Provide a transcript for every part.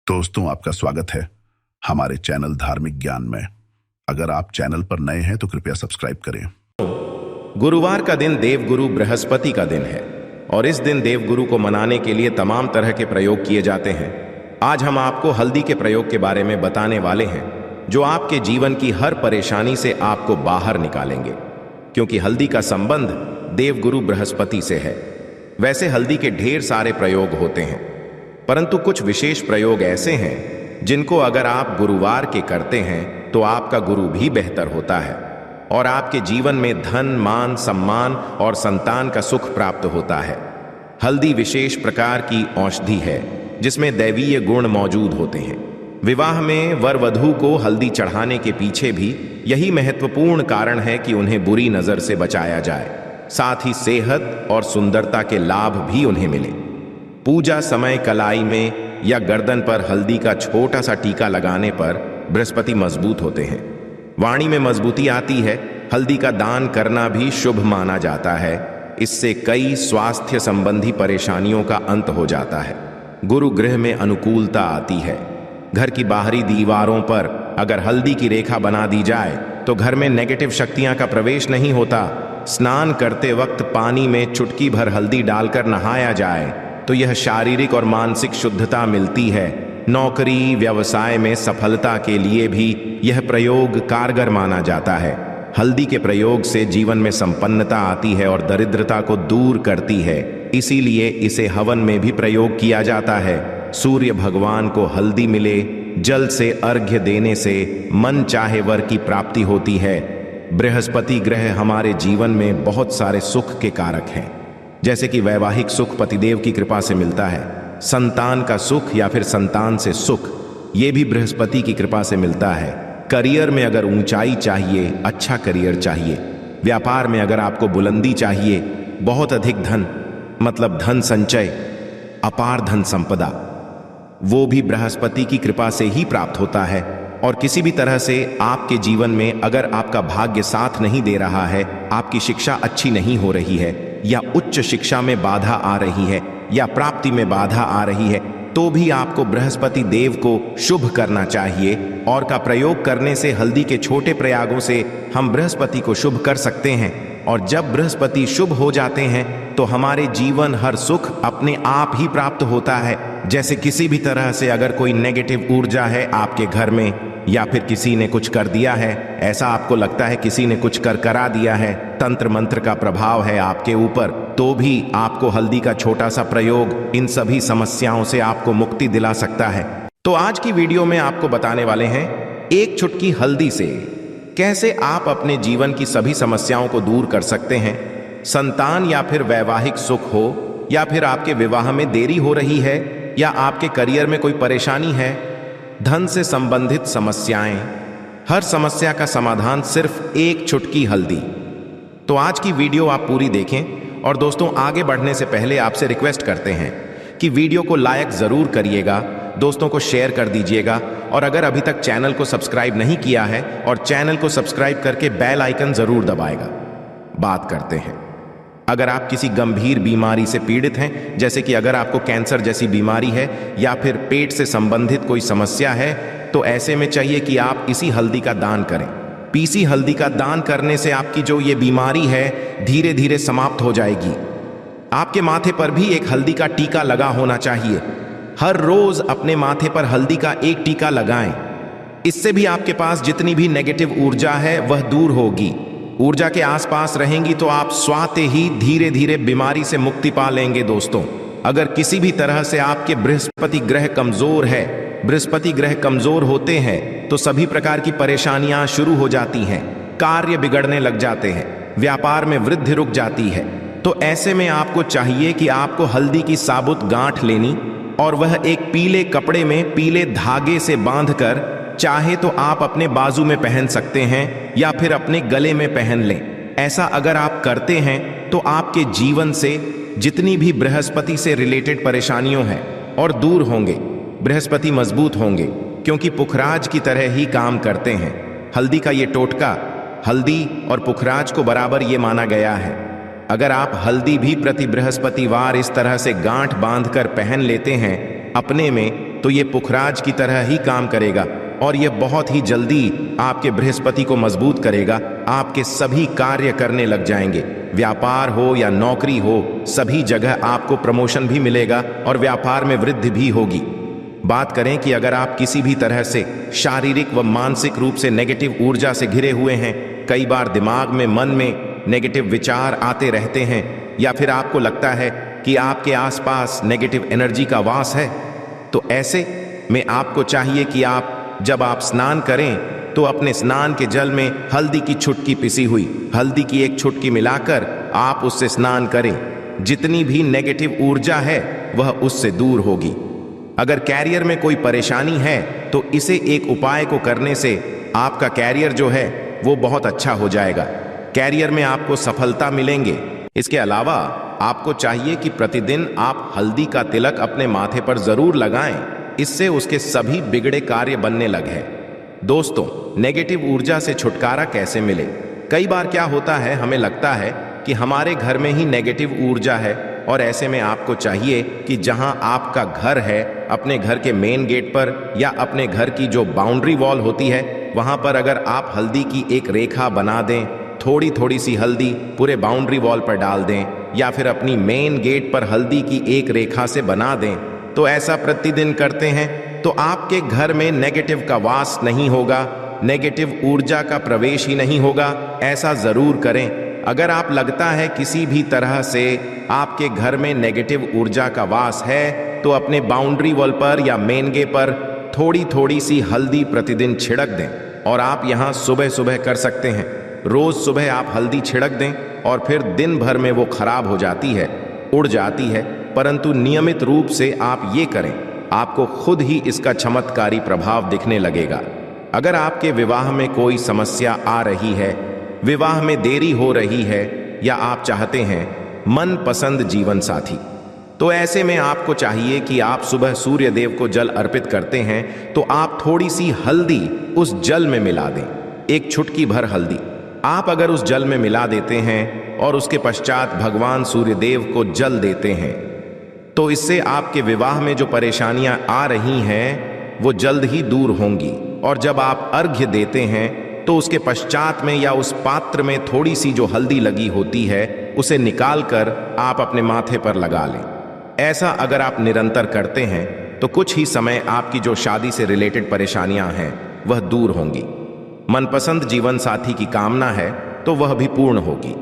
दोस्तों, आपका स्वागत है हमारे चैनल धार्मिक ज्ञान में। अगर आप चैनल पर नए हैं तो कृपया सब्सक्राइब करें। गुरुवार का दिन देवगुरु बृहस्पति का दिन है और इस दिन देवगुरु को मनाने के लिए तमाम तरह के प्रयोग किए जाते हैं। आज हम आपको हल्दी के प्रयोग के बारे में बताने वाले हैं जो आपके जीवन की हर परेशानी से आपको बाहर निकालेंगे, क्योंकि हल्दी का संबंध देवगुरु बृहस्पति से है। वैसे हल्दी के ढेर सारे प्रयोग होते हैं, परंतु कुछ विशेष प्रयोग ऐसे हैं जिनको अगर आप गुरुवार के करते हैं तो आपका गुरु भी बेहतर होता है और आपके जीवन में धन, मान, सम्मान और संतान का सुख प्राप्त होता है। हल्दी विशेष प्रकार की औषधि है जिसमें दैवीय गुण मौजूद होते हैं। विवाह में वर वधू को हल्दी चढ़ाने के पीछे भी यही महत्वपूर्ण कारण है कि उन्हें बुरी नजर से बचाया जाए, साथ ही सेहत और सुंदरता के लाभ भी उन्हें मिले। पूजा समय कलाई में या गर्दन पर हल्दी का छोटा सा टीका लगाने पर बृहस्पति मजबूत होते हैं। वाणी में मजबूती आती है। हल्दी का दान करना भी शुभ माना जाता है। इससे कई स्वास्थ्य संबंधी परेशानियों का अंत हो जाता है। गुरु गृह में अनुकूलता आती है। घर की बाहरी दीवारों पर अगर हल्दी की रेखा बना दी जाए तो घर में नेगेटिव शक्तियां का प्रवेश नहीं होता। स्नान करते वक्त पानी में चुटकी भर हल्दी डालकर नहाया जाए तो यह शारीरिक और मानसिक शुद्धता मिलती है। नौकरी व्यवसाय में सफलता के लिए भी यह प्रयोग कारगर माना जाता है। हल्दी के प्रयोग से जीवन में संपन्नता आती है और दरिद्रता को दूर करती है, इसीलिए इसे हवन में भी प्रयोग किया जाता है। सूर्य भगवान को हल्दी मिले, जल से अर्घ्य देने से मन चाहे वर की प्राप्ति होती है। बृहस्पति ग्रह हमारे जीवन में बहुत सारे सुख के कारक हैं, जैसे कि वैवाहिक सुख पतिदेव की कृपा से मिलता है। संतान का सुख या फिर संतान से सुख, ये भी बृहस्पति की कृपा से मिलता है। करियर में अगर ऊंचाई चाहिए, अच्छा करियर चाहिए। व्यापार में अगर आपको बुलंदी चाहिए, बहुत अधिक धन, मतलब धन संचय, अपार धन संपदा, वो भी बृहस्पति की कृपा से ही प्राप्त होता है। और किसी भी तरह से आपके जीवन में अगर आपका भाग्य साथ नहीं दे रहा है, आपकी शिक्षा अच्छी नहीं हो रही है, या उच्च शिक्षा में बाधा आ रही है, या प्राप्ति में बाधा आ रही है, तो भी आपको बृहस्पति देव को शुभ करना चाहिए। और का प्रयोग करने से हल्दी के छोटे प्रयागों से हम बृहस्पति को शुभ कर सकते हैं। और जब बृहस्पति शुभ हो जाते हैं तो हमारे जीवन हर सुख अपने आप ही प्राप्त होता है। जैसे किसी भी तरह से अगर कोई नेगेटिव ऊर्जा है आपके घर में, या फिर किसी ने कुछ कर दिया है, ऐसा आपको लगता है किसी ने कुछ करा दिया है, तंत्र मंत्र का प्रभाव है आपके ऊपर, तो भी आपको हल्दी का छोटा सा प्रयोग इन सभी समस्याओं से आपको मुक्ति दिला सकता है। तो आज की वीडियो में आपको बताने वाले हैं एक चुटकी हल्दी से कैसे आप अपने जीवन की सभी समस्याओं को दूर कर सकते हैं। संतान या फिर वैवाहिक सुख हो, या फिर आपके विवाह में देरी हो रही है, या आपके करियर में कोई परेशानी है, धन से संबंधित समस्याएं, हर समस्या का समाधान सिर्फ एक चुटकी हल्दी। तो आज की वीडियो आप पूरी देखें। और दोस्तों, आगे बढ़ने से पहले आपसे रिक्वेस्ट करते हैं कि वीडियो को लाइक जरूर करिएगा, दोस्तों को शेयर कर दीजिएगा, और अगर अभी तक चैनल को सब्सक्राइब नहीं किया है और चैनल को सब्सक्राइब करके बेल आइकन जरूर दबाएगा। बात करते हैं, अगर आप किसी गंभीर बीमारी से पीड़ित हैं, जैसे कि अगर आपको कैंसर जैसी बीमारी है या फिर पेट से संबंधित कोई समस्या है, तो ऐसे में चाहिए कि आप इसी हल्दी का दान करें। पीसी हल्दी का दान करने से आपकी जो ये बीमारी है धीरे धीरे समाप्त हो जाएगी। आपके माथे पर भी एक हल्दी का टीका लगा होना चाहिए। हर रोज अपने माथे पर हल्दी का एक टीका लगाएं। इससे भी आपके पास जितनी भी नेगेटिव ऊर्जा है वह दूर होगी। ऊर्जा के आसपास रहेंगी तो आप स्वाते ही धीरे धीरे बीमारी से मुक्ति पा लेंगे। दोस्तों, अगर किसी भी तरह से आपके बृहस्पति ग्रह कमजोर है, बृहस्पति ग्रह कमजोर होते हैं तो सभी प्रकार की परेशानियां शुरू हो जाती हैं, कार्य बिगड़ने लग जाते हैं, व्यापार में वृद्धि रुक जाती है। तो ऐसे में आपको चाहिए कि आपको हल्दी की साबुत गांठ लेनी और वह एक पीले कपड़े में पीले धागे से बांधकर, चाहे तो आप अपने बाजू में पहन सकते हैं या फिर अपने गले में पहन लें। ऐसा अगर आप करते हैं तो आपके जीवन से जितनी भी बृहस्पति से रिलेटेड परेशानियों हैं और दूर होंगे। बृहस्पति मजबूत होंगे क्योंकि पुखराज की तरह ही काम करते हैं। हल्दी का ये टोटका हल्दी और पुखराज को बराबर ये माना गया है। अगर आप हल्दी भी प्रति बृहस्पतिवार इस तरह से गांठ बांधकर पहन लेते हैं अपने में, तो ये पुखराज की तरह ही काम करेगा और यह बहुत ही जल्दी आपके बृहस्पति को मजबूत करेगा। आपके सभी कार्य करने लग जाएंगे, व्यापार हो या नौकरी हो, सभी जगह आपको प्रमोशन भी मिलेगा और व्यापार में वृद्धि भी होगी। बात करें कि अगर आप किसी भी तरह से शारीरिक व मानसिक रूप से नेगेटिव ऊर्जा से घिरे हुए हैं, कई बार दिमाग में, मन में नेगेटिव विचार आते रहते हैं, या फिर आपको लगता है कि आपके आसपास नेगेटिव एनर्जी का वास है, तो ऐसे में आपको चाहिए कि जब आप स्नान करें तो अपने स्नान के जल में हल्दी की छुटकी पिसी हुई हल्दी की एक छुटकी मिलाकर आप उससे स्नान करें। जितनी भी नेगेटिव ऊर्जा है वह उससे दूर होगी। अगर कैरियर में कोई परेशानी है तो इसे एक उपाय को करने से आपका कैरियर जो है वो बहुत अच्छा हो जाएगा। कैरियर में आपको सफलता मिलेंगे। इसके अलावा आपको चाहिए कि प्रतिदिन आप हल्दी का तिलक अपने माथे पर जरूर लगाएं, इससे उसके सभी बिगड़े कार्य बनने लगे। दोस्तों, नेगेटिव ऊर्जा से छुटकारा कैसे मिले? कई बार क्या होता है, हमें लगता है कि हमारे घर में ही नेगेटिव ऊर्जा है, और ऐसे में आपको चाहिए कि जहां आपका घर है, अपने घर के मेन गेट पर या अपने घर की जो बाउंड्री वॉल होती है, वहां पर अगर आप हल्दी की एक रेखा बना दें, थोड़ी थोड़ी सी हल्दी पूरे बाउंड्री वॉल पर डाल दें, या फिर अपनी मेन गेट पर हल्दी की एक रेखा से बना दें, तो ऐसा प्रतिदिन करते हैं तो आपके घर में नेगेटिव का वास नहीं होगा, नेगेटिव ऊर्जा का प्रवेश ही नहीं होगा। ऐसा जरूर करें। अगर आप लगता है किसी भी तरह से आपके घर में नेगेटिव ऊर्जा का वास है, तो अपने बाउंड्री वॉल पर या मेन गेट पर थोड़ी थोड़ी सी हल्दी प्रतिदिन छिड़क दें। और आप यहाँ सुबह सुबह कर सकते हैं। रोज सुबह आप हल्दी छिड़क दें और फिर दिन भर में वो खराब हो जाती है, उड़ जाती है, परंतु नियमित रूप से आप ये करें, आपको खुद ही इसका चमत्कारी प्रभाव दिखने लगेगा। अगर आपके विवाह में कोई समस्या आ रही है, विवाह में देरी हो रही है, या आप चाहते हैं मनपसंद जीवन साथी, तो ऐसे में आपको चाहिए कि आप सुबह सूर्य देव को जल अर्पित करते हैं तो आप थोड़ी सी हल्दी उस जल में मिला दें, एक चुटकी भर हल्दी आप अगर उस जल में मिला देते हैं और उसके पश्चात भगवान सूर्य देव को जल देते हैं, तो इससे आपके विवाह में जो परेशानियां आ रही हैं वो जल्द ही दूर होंगी। और जब आप अर्घ्य देते हैं तो उसके पश्चात में या उस पात्र में थोड़ी सी जो हल्दी लगी होती है उसे निकालकर आप अपने माथे पर लगा लें। ऐसा अगर आप निरंतर करते हैं तो कुछ ही समय आपकी जो शादी से रिलेटेड परेशानियां हैं वह दूर होंगी। मनपसंद जीवन साथी की कामना है तो वह भी पूर्ण होगी।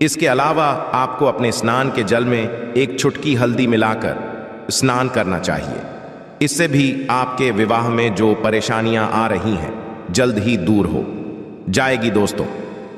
इसके अलावा आपको अपने स्नान के जल में एक चुटकी हल्दी मिलाकर स्नान करना चाहिए। इससे भी आपके विवाह में जो परेशानियां आ रही हैं जल्द ही दूर हो जाएगी। दोस्तों,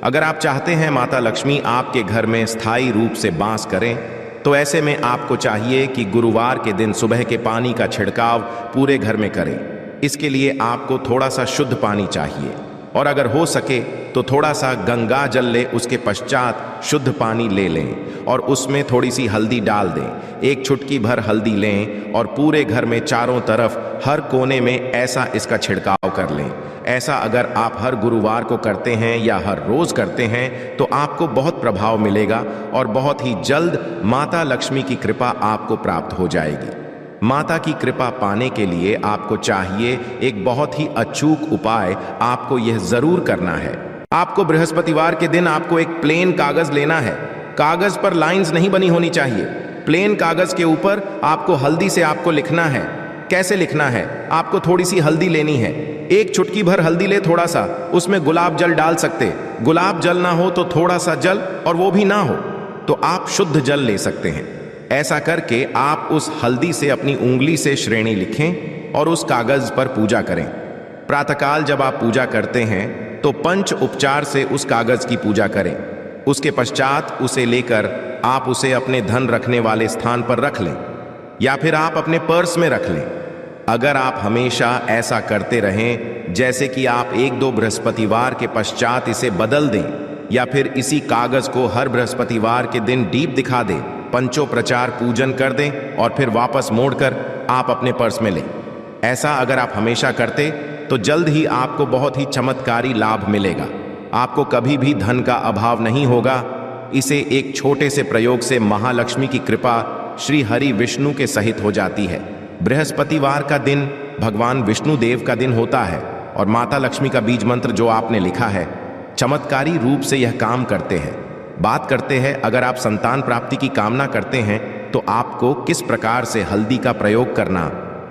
अगर आप चाहते हैं माता लक्ष्मी आपके घर में स्थायी रूप से वास करें, तो ऐसे में आपको चाहिए कि गुरुवार के दिन सुबह के पानी का छिड़काव पूरे घर में करें। इसके लिए आपको थोड़ा सा शुद्ध पानी चाहिए, और अगर हो सके तो थोड़ा सा गंगा जल ले, उसके पश्चात शुद्ध पानी ले लें और उसमें थोड़ी सी हल्दी डाल दें। एक चुटकी भर हल्दी लें और पूरे घर में चारों तरफ हर कोने में ऐसा इसका छिड़काव कर लें। ऐसा अगर आप हर गुरुवार को करते हैं या हर रोज करते हैं तो आपको बहुत प्रभाव मिलेगा और बहुत ही जल्द माता लक्ष्मी की कृपा आपको प्राप्त हो जाएगी। माता की कृपा पाने के लिए आपको चाहिए एक बहुत ही अचूक उपाय आपको यह जरूर करना है। आपको बृहस्पतिवार के दिन आपको एक प्लेन कागज लेना है। कागज पर लाइंस नहीं बनी होनी चाहिए। प्लेन कागज के ऊपर आपको हल्दी से आपको लिखना है। कैसे लिखना है? आपको थोड़ी सी हल्दी लेनी है, एक चुटकी भर हल्दी ले, थोड़ा सा उसमें गुलाब जल डाल सकते। गुलाब जल ना हो तो थोड़ा सा जल, और वो भी ना हो तो आप शुद्ध जल ले सकते हैं। ऐसा करके आप उस हल्दी से अपनी उंगली से श्रेणी लिखें और उस कागज पर पूजा करें। प्रातःकाल जब आप पूजा करते हैं तो पंच उपचार से उस कागज की पूजा करें। उसके पश्चात उसे लेकर आप उसे अपने धन रखने वाले स्थान पर रख लें, या फिर आप अपने पर्स में रख लें। अगर आप हमेशा ऐसा करते रहें, जैसे कि आप 1-2 बृहस्पतिवार के पश्चात इसे बदल दें, या फिर इसी कागज को हर बृहस्पतिवार के दिन दीप दिखा दें, पंचोपचार पूजन कर दें और फिर वापस मोड़कर आप अपने पर्स में लें। ऐसा अगर आप हमेशा करते तो जल्द ही आपको बहुत ही चमत्कारी लाभ मिलेगा। आपको कभी भी धन का अभाव नहीं होगा। इसे एक छोटे से प्रयोग से महालक्ष्मी की कृपा श्री हरि विष्णु के सहित हो जाती है। बृहस्पतिवार का दिन भगवान विष्णु देव का दिन होता है और माता लक्ष्मी का बीज मंत्र जो आपने लिखा है चमत्कारी रूप से यह काम करते हैं। बात करते हैं, अगर आप संतान प्राप्ति की कामना करते हैं तो आपको किस प्रकार से हल्दी का प्रयोग करना।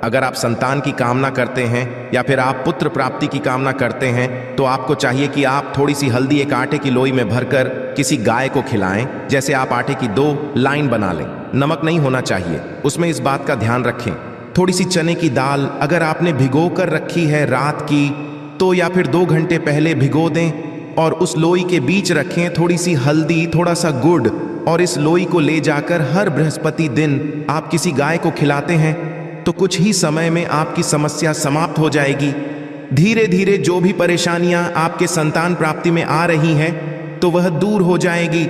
अगर आप संतान की कामना करते हैं या फिर आप पुत्र प्राप्ति की कामना करते हैं तो आपको चाहिए कि आप थोड़ी सी हल्दी एक आटे की लोई में भरकर किसी गाय को खिलाएं। जैसे आप आटे की 2 लाइन बना लें, नमक नहीं होना चाहिए उसमें, इस बात का ध्यान रखें। थोड़ी सी चने की दाल अगर आपने भिगो कर रखी है रात की तो या फिर 2 घंटे पहले भिगो दें और उस लोई के बीच रखें थोड़ी सी हल्दी, थोड़ा सा गुड़, और इस लोई को ले जाकर हर बृहस्पति दिन आप किसी गाय को खिलाते हैं तो कुछ ही समय में आपकी समस्या समाप्त हो जाएगी। धीरे धीरे जो भी परेशानियां आपके संतान प्राप्ति में आ रही हैं तो वह दूर हो जाएगी।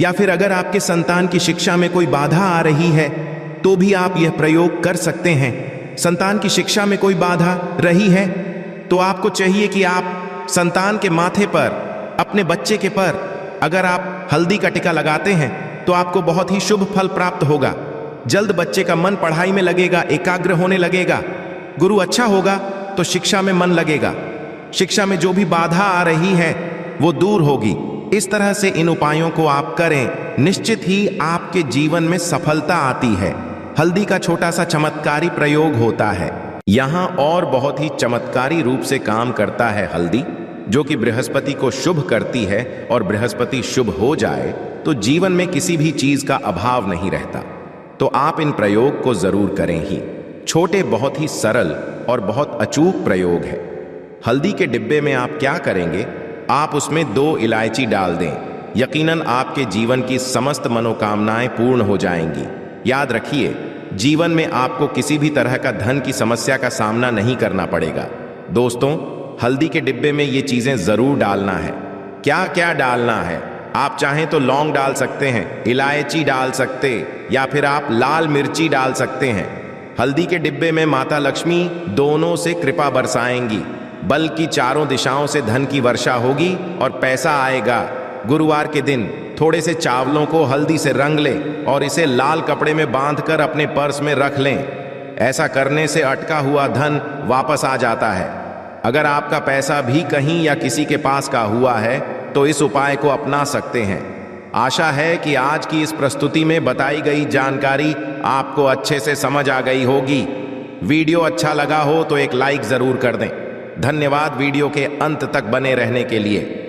या फिर अगर आपके संतान की शिक्षा में कोई बाधा आ रही है तो भी आप यह प्रयोग कर सकते हैं। संतान की शिक्षा में कोई बाधा रही है तो आपको चाहिए कि आप संतान के माथे पर, अपने बच्चे के पर अगर आप हल्दी का टिका लगाते हैं तो आपको बहुत ही शुभ फल प्राप्त होगा। जल्द बच्चे का मन पढ़ाई में लगेगा, एकाग्र होने लगेगा। गुरु अच्छा होगा तो शिक्षा में मन लगेगा। शिक्षा में जो भी बाधा आ रही है वो दूर होगी। इस तरह से इन उपायों को आप करें, निश्चित ही आपके जीवन में सफलता आती है। हल्दी का छोटा सा चमत्कारी प्रयोग होता है यहाँ और बहुत ही चमत्कारी रूप से काम करता है हल्दी, जो कि बृहस्पति को शुभ करती है। और बृहस्पति शुभ हो जाए तो जीवन में किसी भी चीज का अभाव नहीं रहता। तो आप इन प्रयोग को जरूर करें ही। छोटे, बहुत ही सरल और बहुत अचूक प्रयोग है। हल्दी के डिब्बे में आप क्या करेंगे, आप उसमें 2 इलायची डाल दें। यकीनन आपके जीवन की समस्त मनोकामनाएं पूर्ण हो जाएंगी। याद रखिए, जीवन में आपको किसी भी तरह का धन की समस्या का सामना नहीं करना पड़ेगा। दोस्तों, हल्दी के डिब्बे में ये चीजें जरूर डालना है। क्या क्या डालना है, आप चाहें तो लौंग डाल सकते हैं, इलायची डाल सकते, या फिर आप लाल मिर्ची डाल सकते हैं। हल्दी के डिब्बे में माता लक्ष्मी दोनों से कृपा बरसाएंगी, बल्कि चारों दिशाओं से धन की वर्षा होगी और पैसा आएगा। गुरुवार के दिन थोड़े से चावलों को हल्दी से रंग लें और इसे लाल कपड़े में बांधकर अपने पर्स में रख लें। ऐसा करने से अटका हुआ धन वापस आ जाता है। अगर आपका पैसा भी कहीं या किसी के पास का हुआ है तो इस उपाय को अपना सकते हैं। आशा है कि आज की इस प्रस्तुति में बताई गई जानकारी आपको अच्छे से समझ आ गई होगी। वीडियो अच्छा लगा हो तो एक लाइक जरूर कर दें। धन्यवाद वीडियो के अंत तक बने रहने के लिए।